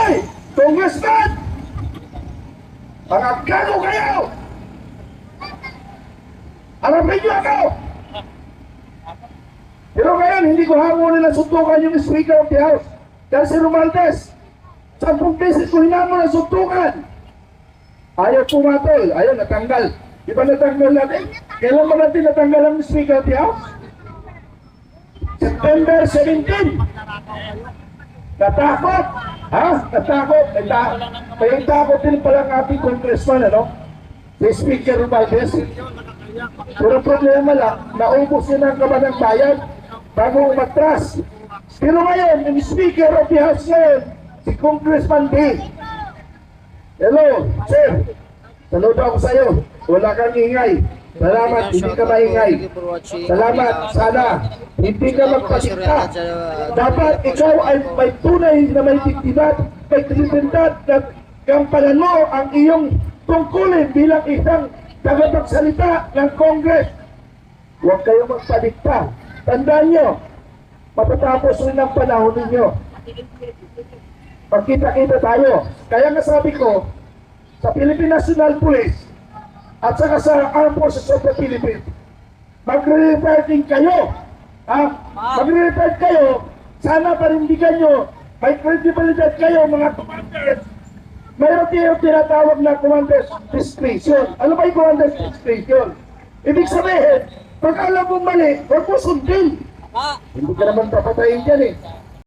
Hoy! Congressman! Mga gago kayo! Harapin niyo ako! Pero ngayon, hindi ko hamunin na suntukan yung Speaker of the House. Dahil si Romualdez, 10 beses ko hinamon na suntukan. Ayaw pumatol, ayaw natanggal. Di ba natanggal natin? Kailan ba natin natanggal ang Speaker of the House? September 17. Natakot? Ha? Natakot? May takot din pala ang ating congressman, ano? Si Speaker Romualdez. Pero problema lang, naubos yun ang kabanang bayan bago umatras. Pero ngayon, yung Speaker of the House ngayon, si Congressman Day. Hello, sir. Saludo ako sa iyo. Wala kang ingay. Salamat, hindi ka maingay. Salamat, sana hindi ka magpasikta. Dapat ikaw ay may tunay na may dignidad, may kredibilidad na gampanan mo ang iyong tungkulin bilang isang tagapagsalita ng Congress. Huwag kayong magpadikta. Tandaan nyo, matatapos rin ang panahon ninyo. Magkita-kita tayo. Kaya nga sabi ko, sa Philippine National Police at saka sa Armed Forces of the Philippines, magre-retire din kayo. Magre-retire kayo, sana parindigan nyo, may credibility kayo mga commanders. Mayroon kayong tinatawag na commander's discretion. Ano ba yung commander's discretion? Ibig sabihin, pag alam mo mali, huwag mo sundin. Hindi ka naman papatayin dyan eh.